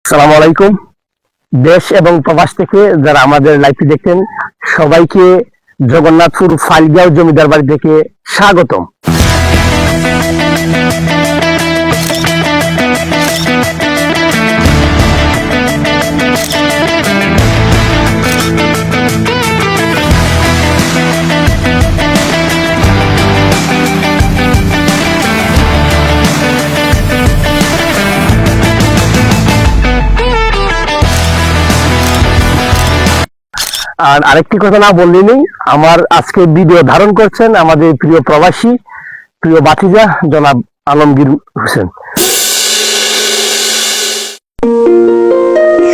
আসসালামু আলাইকুম। দেশ এবং প্রবাস থেকে যারা আমাদের লাইভটি দেখেন সবাইকে জগন্নাথপুর ফাইলগাঁও জমিদার বাড়ি থেকে স্বাগতম। আর আরেকটি কথা না বললেই, আমার আজকে ভিডিও ধারণ করছেন আমাদের প্রিয় প্রবাসী, প্রিয় বাতিজা জনাব আলমগীর হোসেন।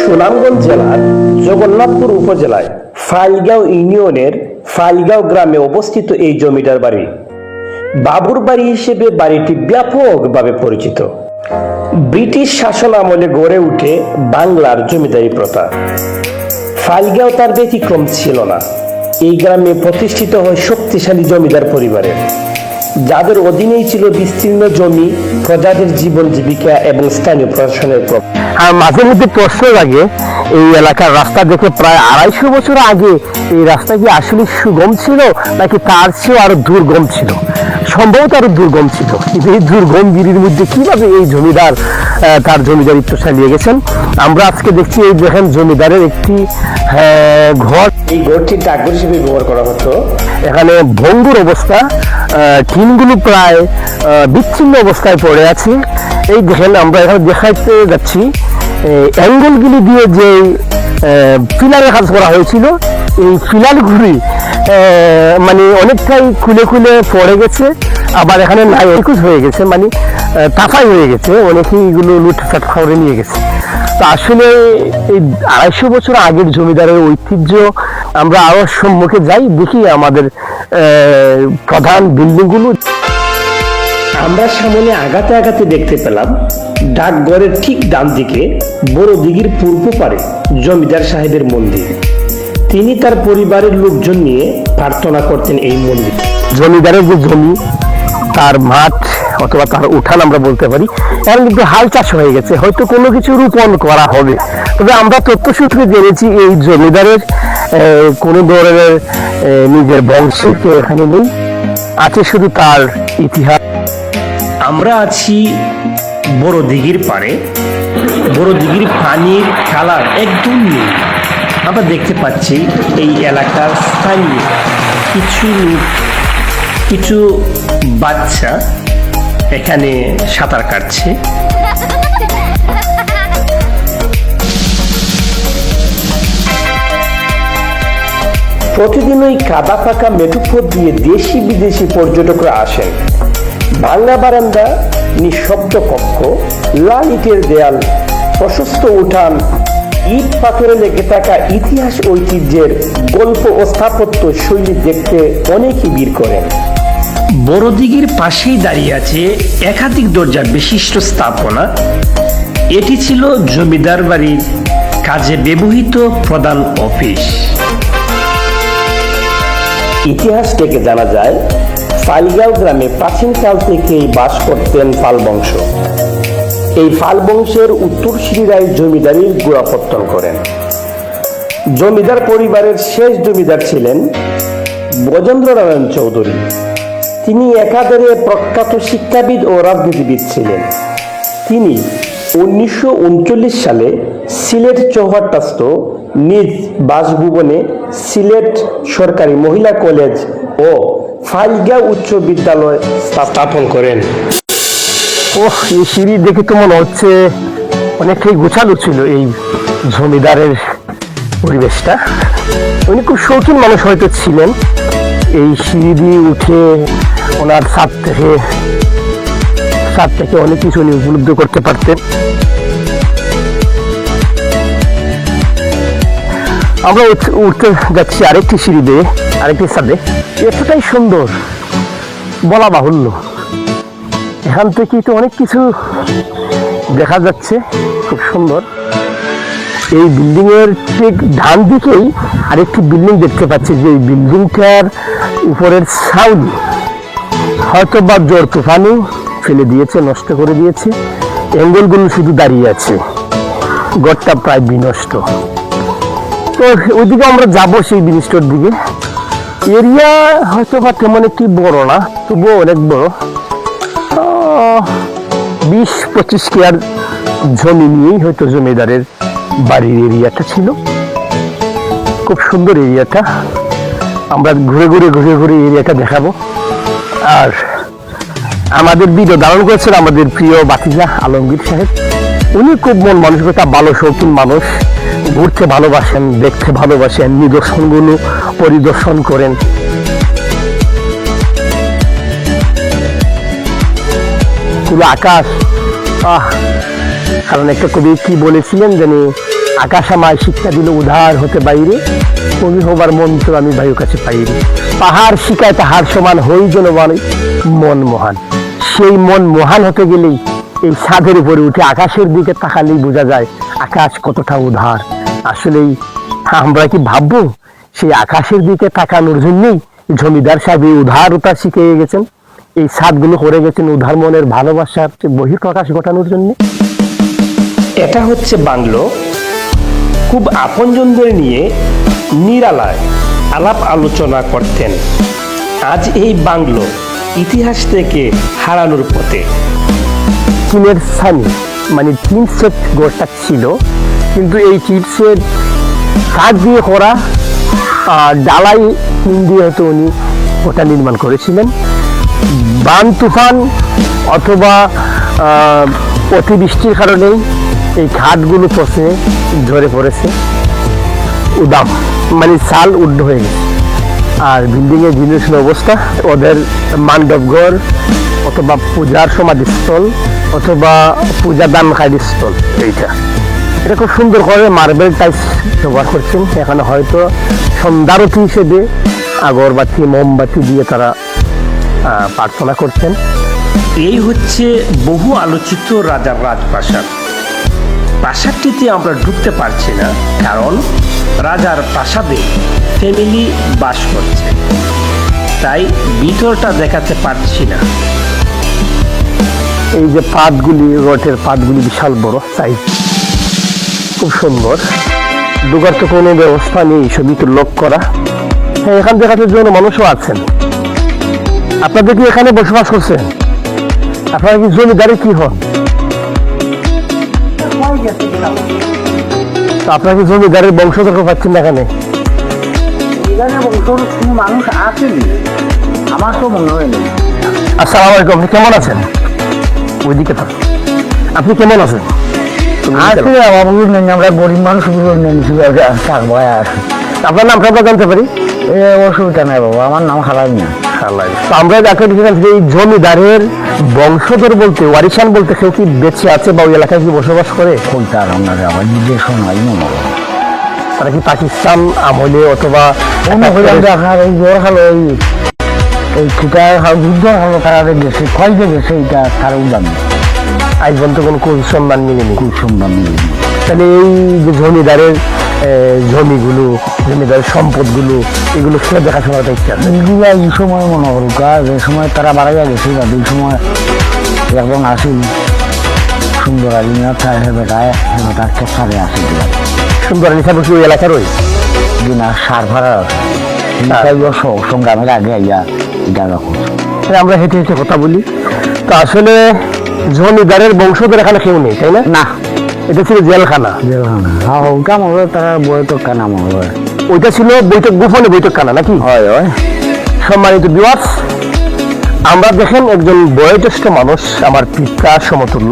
সুনামগঞ্জ জেলার জগন্নাথপুর উপজেলায় ফাইলগাঁও ইউনিয়নের ফাইলগাঁও গ্রামে অবস্থিত এই জমিদার বাড়ি বাবুর বাড়ি হিসেবে বাড়িটি ব্যাপকভাবে পরিচিত। ব্রিটিশ শাসন আমলে গড়ে উঠে বাংলার জমিদারি প্রথা। ফাইলগাঁও তার ব্যতিক্রম ছিল না। এই গ্রামে প্রতিষ্ঠিত হয় শক্তিশালী জমিদার পরিবারের, যাদের অধীনেই ছিল বিস্তীর্ণ জমি, প্রজাদের জীবন জীবিকা এবং স্থানীয় প্রশাসনের প্রভাব। আর মাঝে মধ্যে প্রশ্ন লাগে, এই এলাকার রাস্তা দেখে প্রায় 250 বছর আগে এই রাস্তা কি আসলে সুগম ছিল নাকি তার চেয়েও আরো দুর্গম ছিল? সম্ভবত আরো দুর্গম ছিল, কিন্তু এই দুর্গম গিরির মধ্যে কিভাবে এই জমিদার তার জমিদারিত্ব চালিয়ে গেছেন আমরা আজকে দেখছি। এই দেখেন জমিদারের একটি ঘর, এই ঘরটি ডাকঘর হিসেবে ব্যবহার করা হতো। এখানে ভঙ্গুর অবস্থা, টিনগুলো প্রায় বিচ্ছিন্ন অবস্থায় পড়ে আছে। এই দেখেন আমরা এখানে দেখাইতে যাচ্ছি অ্যাঙ্গেলগুলি দিয়ে যে পিলারের কাজ করা হয়েছিল, এই পিলারগুলি মানে অনেকটাই খুলে খুলে পড়ে গেছে, আবার এখানে নাইকুজ হয়ে গেছে, মানে তাফাই হয়ে গেছে, অনেকেই এগুলো লুটফাট করে নিয়ে গেছে। তো আসলে এই 250 বছর আগের জমিদারের ঐতিহ্য আমরা আরো সম্মুখে যাই, দেখি আমাদের প্রধান বিল্ডিংগুলো। আমরা সামনে আগাতে আগাতে দেখতে পেলাম ডাকঘরের ঠিক ডান দিকে বড় দিঘির পূর্ব পারে জমিদার সাহেবের মন্দির। তিনি তার পরিবারের লোকজন নিয়ে প্রার্থনা করতেন এই মন্দির। জমিদারের যে জমি, তার মাঠ অথবা তার উঠান আমরা বলতে পারি, এখন কিন্তু হাল চাষ হয়ে গেছে, হয়তো কোনো কিছু রোপণ করা হবে। তবে আমরা তথ্যসূত্রে জেনেছি এই জমিদারের কোনো ধরনের নিজের বংশ এখানে নেই, আছে শুধু তার ইতিহাস। আমরা আছি বড় দিঘির পাড়ে। বড় দিঘির পানির কালার একদম নেই। আমরা দেখতে পাচ্ছি এই এলাকার স্থানীয় কিছু বাচ্চা এখানে সাঁতার কাটছে। প্রতিদিন ওই কাদা ফাঁকা মেঠোপথ দিয়ে দেশি বিদেশি পর্যটকরা আসেন। ভাঙা বারান্দা, নিঃশব্দ কক্ষ, লাল ইটের দেয়াল, প্রশস্ত উঠান, ইট পাথরে লেগে থাকা ইতিহাস ঐতিহ্যের গল্প ও স্থাপত্য শৈলী দেখতে অনেকেই ভিড় করেন। বড় দিঘির পাশেই দাঁড়িয়ে আছে একাধিক দরজা বিশিষ্ট স্থাপনা। এটি ছিল জমিদার বাড়ির কাজে ব্যবহৃত প্রধান অফিস। ইতিহাস থেকে জানা যায়, ফাইলগাঁও গ্রামে প্রাচীনকাল থেকেই বাস করতেন পাল বংশ। এই পাল বংশের উত্তরসূরিরাই জমিদারির গোড়াপত্তন করেন। জমিদার পরিবারের শেষ জমিদার ছিলেন ব্রজেন্দ্রনারায়ণ চৌধুরী। তিনি একাধারে প্রখ্যাত শিক্ষাবিদ ও রাজনীতিবিদ ছিলেন। তিনি 1939 সালে সিলেট চৌহাট্টাস্থ নিজ বাসভবনে সিলেট সরকারি মহিলা কলেজ ও ফাইলগাঁও উচ্চ বিদ্যালয় স্থাপন করেন। এই সিঁড়ি দেখে তো মনে হচ্ছে অনেকটাই গোছালো ছিল এই জমিদারের পরিবেশটা। উনি খুব শৌখিন মানুষ হয়তো ছিলেন। এই সিঁড়ি দিয়ে উঠে ওনার ছাদ থেকে অনেক কিছু উনি উপলব্ধ করতে পারতেন। আমরা উঠতে যাচ্ছি আরেকটি সিঁড়ি দিয়ে, আরেকটি ছাদে। এতটাই সুন্দর বলা বাহুল্য। এখান থেকে তো অনেক কিছু দেখা যাচ্ছে, খুব সুন্দর। এই বিল্ডিং এর ঠিক ডান দিকেই আরেকটি বিল্ডিং দেখতে পাচ্ছি, যে এই বিল্ডিংটার উপরের ছাউনি হয়তো বা জোর তুফানে ফেলে দিয়েছে, নষ্ট করে দিয়েছে। অ্যাঙ্গেলগুলো শুধু দাঁড়িয়ে আছে। ঘরটা প্রায় বিনষ্ট। তো ওইদিকে আমরা যাবো, সেই বিনষ্টর দিকে। এরিয়া হয়তো বা তেমন একটি বড় না, তবুও অনেক বড়। 20-25 কেয়ার জমি নিয়েই হয়তো জমিদারের বাড়ির এরিয়াটা ছিল। খুব সুন্দর এরিয়াটা, আমরা ঘুরে ঘুরে এরিয়াটা দেখাবো। আর আমাদের ভিডিও ধারণ করেছেন আমাদের প্রিয় বাতিজা আলমগীর সাহেব। উনি খুব মন মানসিকতা ভালো, শৌখিন মানুষ, ঘুরতে ভালোবাসেন, দেখতে ভালোবাসেন, নিদর্শনগুলো পরিদর্শন করেন। পুরো আকাশ, কারণ একটা কবি কি বলেছিলেন জানি, আকাশ আমায় শিক্ষা দিল উধার হতে বাইরে, কবি হবার মন্ত্র আমি বায়ু কাছে পাইরে। পাহাড় শিখায় তাহার সমান হই যেন মানে মন মহান। সেই মন মহান হতে গেলেই এই ছাদের উপরে উঠে আকাশের দিকে তাকালেই বোঝা যায় আকাশ কতটা উধার। আসলেই আমরা কি ভাববো সেই আকাশের দিকে তাকানোর জন্যই জমিদার সাহেব এই উদারতা শিখিয়ে গেছেন, এই ছাদগুলো করে গেছেন উদার মনের ভালোবাসার বহিঃপ্রকাশ ঘটানোর জন্য। এটা হচ্ছে বাংলো। খুব আপনজনদের নিয়ে নিরালায় আলাপ আলোচনা করতেন। আজ এই বাংলো ইতিহাস থেকে হারানোর পথে। টিনের ছানি মানে টিন সেট ঘরটা ছিল, কিন্তু এই টিন সেট কাঠ দিয়ে করা, ডালাই টিন দিয়ে হয়তো উনি ওটা নির্মাণ করেছিলেন। বান তুফান অথবা অতিবৃষ্টির কারণেই এই খাটগুলো পচে ঝরে পড়েছে, উদাম মানে চাল উড্ড হয়ে গেছে। আর বিল্ডিংয়ের জীর্ণশীর্ণ অবস্থা, ওদের মান্ডবঘর অথবা পূজার সমাধিস্থল অথবা পূজা দানকারী স্থল, এটা খুব সুন্দর করে মার্বেল টাইলস ব্যবহার করছেন। এখানে হয়তো সন্ধ্যারতি হিসেবে আগরবাতি মোমবাতি দিয়ে তারা প্রার্থনা করছেন। এই হচ্ছে বহু আলোচিত রাজার রাজপ্রাসাদ। প্রাসাদটিতে আমরা ঢুকতে পারছি না, কারণ রাজার প্রাসাদে ফ্যামিলি বাস করছে, তাই ভিতরটা দেখাতে পারছি না। এই যে পাতগুলি, রটের পাতগুলি বিশাল বড় সাইজ, খুব সুন্দর। ঢোকার তো কোনো ব্যবস্থা নেই, সবই তো লক করা। হ্যাঁ, এখান দেখাতে জন্য মানুষও আছেন। আপনাদের কি এখানে বসবাস করছেন? আপনারা কি জমিদারে কি হন? আপনারা কি জমিদারের বংশধর পাচ্ছেন না এখানে? মানুষ আসেনি, আমার তো মনে হয় নেই। আসসালামু আলাইকুম, আপনি কেমন আছেন? ওইদিকে তো আপনি কেমন আছেন? আমরা গরিব মানুষ থাকবো। আপনার নামটা আমরা জানতে পারি? অসুবিধা নাই বাবা, আমার নাম হালাই না। তো আমরা যাকে এই জমিদারের বংশধর বলতে, ওয়ারিশান বলতে কেউ কি বেঁচে আছে বা ওই এলাকায় কি বসবাস করে? কোনটা আপনার আমার নিজের সময় মনে হয়। তারা কি পাকিস্তান আমলে অথবা আপনার এই জ্বর হলো, এই ঠিকার যুদ্ধ হলো, তারা গেছে ক্ষয় গেছে, এটা তারও জানে। আজ পর্যন্ত কোনো কুসন্ধান মিলেনি। কুসন্ধান মিলেনি। তাহলে এই যে জমিদারের জমিগুলো, জমিদারের সম্পদগুলো, এগুলো সে দেখাশোনাটা ইচ্ছা আছে। এগুলো এই সময় মনে করুক, যে সময় তারা বাড়াইয়া গেছে, এই সময় একজন আসিল সুন্দর আলিনা বেটায় তার চেষ্টারে আসিল। সুন্দর আলী সাহেব কি ওই এলাকার ওই দিনা সার ভাড়া সংগ্রামের আগে আইয়া এটা রাখুন। আমরা হেঁটে হেঁটে কথা বলি। তো আসলে জমিদারের বংশধর এখানে কেউ নেই, তাই না? না, এটা ছিল জেলখানা। কাম হবে তারা বৈঠক নাম হবে। ওইটা ছিল বৈঠক, গোপনে বৈঠক খানা নাকি? হয় হয়। সম্মানিত ভিউয়ার্স, আমরা দেখেন একজন বয়োজ্যেষ্ঠ মানুষ, আমার পিতা সমতুল্য,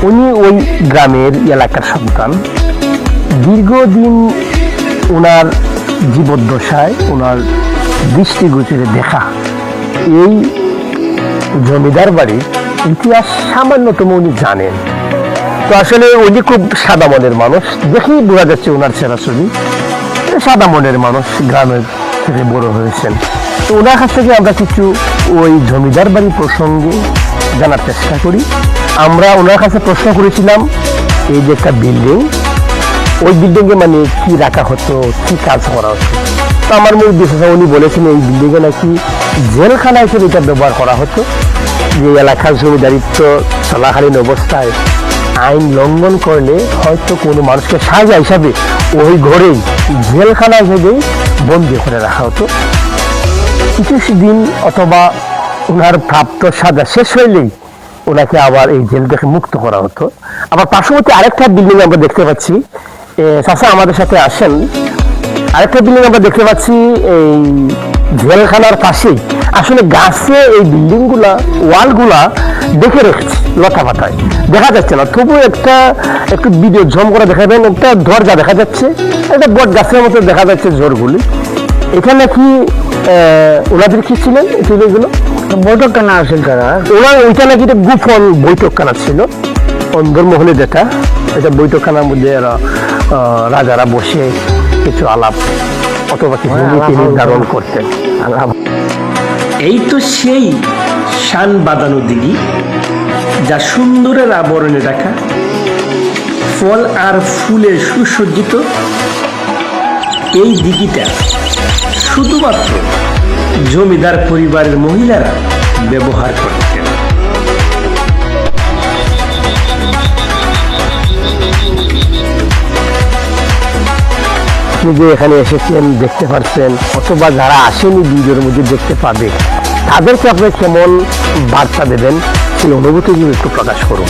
উনি ওই গ্রামের এলাকার সন্তান। দীর্ঘদিন ওনার জীবদ্দশায় ওনার দৃষ্টিগোচরে দেখা এই জমিদার বাড়ির ইতিহাস সামান্যতম উনি জানেন। তো আসলে উনি খুব সাদা মনের মানুষ, দেখেই বোঝা যাচ্ছে ওনার চেহারা ছবি। সাদা মনের মানুষ, গ্রামের থেকে বড় হয়েছেন। তো ওনার কাছ থেকে আমরা কিছু ওই জমিদার বাড়ি প্রসঙ্গে জানার চেষ্টা করি। আমরা ওনার কাছে প্রশ্ন করেছিলাম, এই যে একটা বিল্ডিং, ওই বিল্ডিংয়ে মানে কি রাখা হতো, কি কাজ করা হতো। তো আমার মূল বিশ্বাস, উনি বলেছেন এই বিল্ডিংয়ে নাকি জেলখানা হিসেবে এটা ব্যবহার করা হতো। যে এলাকার জমিদারিত্ব চলাকালীন অবস্থায় আইন লঙ্ঘন করলে হয়তো কোনো মানুষকে সাজা হিসাবে ওই ঘরেই জেলখানায় ভেবেই বন্দি করে রাখা হতো। কিছু দিন অথবা ওনার প্রাপ্ত সাজা শেষ হইলেই ওনাকে আবার এই জেল থেকে মুক্ত করা হতো। আবার পার্শ্ববর্তী আরেকটা বিল্ডিং আমরা দেখতে পাচ্ছি, চাচা আমাদের সাথে আসেন, আরেকটা বিল্ডিং আমরা দেখতে পাচ্ছি এই জেলখানার পাশেই আসলে গাছে এই বিল্ডিং গুলা ওয়ালগুলা দেখে রেখেছে লতা পাতায়, দেখা যাচ্ছে না, তবু একটু ভিডিও জম করে দেখাবেন, একটা দরজা দেখা যাচ্ছে, একটা বট গাছের মতো দেখা যাচ্ছে জোরগুলি। এখানে কি ওনাদের কি ছিলেন এগুলো? বৈঠকখানা আছে তারা, ওরা ওইটা নাকি একটা গোপন বৈঠকখানা ছিল অন্দরমহলে, যেটা এটা বৈঠকখানার মধ্যে রাজারা বসে কিছু আলাপ অথবা কিছু নীতি নির্ধারণ করতেন। এই তো সেই শান বাঁধানো দিঘি, যা সুন্দরের আবরণে রাখা, ফল আর ফুলে সুসজ্জিত। এই দিঘিটা শুধুমাত্র জমিদার পরিবারের মহিলারা ব্যবহার করতেন। আপনি যে এখানে এসেছেন দেখতে পাচ্ছেন, অথবা যারা আসেনি ভিডিওর মধ্যে দেখতে পাবে, তাদেরকে আপনি কেমন বার্তা দেবেন সেই অনুভূতিগুলো একটু প্রকাশ করুন।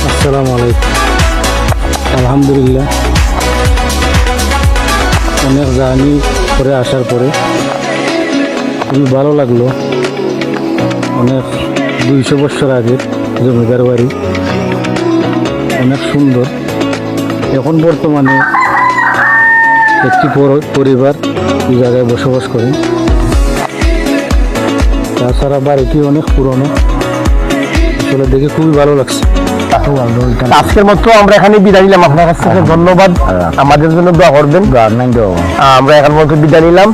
আসসালামু আলাইকুম। আলহামদুলিল্লাহ, অনেক জার্নি করে আসার পরে খুবই ভালো লাগলো। অনেক 200 বছর আগের জমিদার বাড়ি, অনেক সুন্দর। এখন বর্তমানে একটি পরিবার এই জায়গায় বসবাস করেন। তাছাড়া বাড়িটি অনেক পুরনো, আসলে দেখে খুবই ভালো লাগছে। আজকের মতো আমরা এখানে বিদায় নিলাম, আপনার কাছ থেকে ধন্যবাদ, আমাদের জন্য দোয়া করবেন। আমরা এখন মতো বিদায় নিলাম।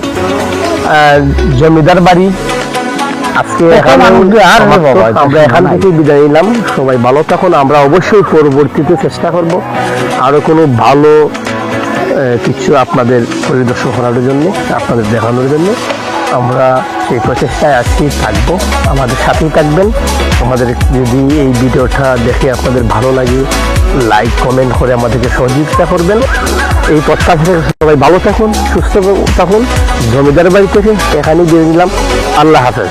জমিদার বাড়ি আজকে আমরা এখান থেকে বিদায় নিলাম। সবাই ভালো থাকুন। আমরা অবশ্যই পরবর্তীতে চেষ্টা করব আরো কোনো ভালো কিছু আপনাদের পরিদর্শন করার জন্য, আপনাদের দেখানোর জন্য। আমরা সেই প্রচেষ্টায় আজকে থাকবো, আমাদের সাথেই থাকবেন। আমাদের যদি এই ভিডিওটা দেখে আপনাদের ভালো লাগে, লাইক কমেন্ট করে আমাদেরকে সহযোগিতা করবেন। এই প্রত্যাশা থেকে সবাই ভালো থাকুন, সুস্থ থাকুন। জমিদার বাড়ি থেকে এখানেই দিয়ে নিলাম। আল্লাহ হাফেজ।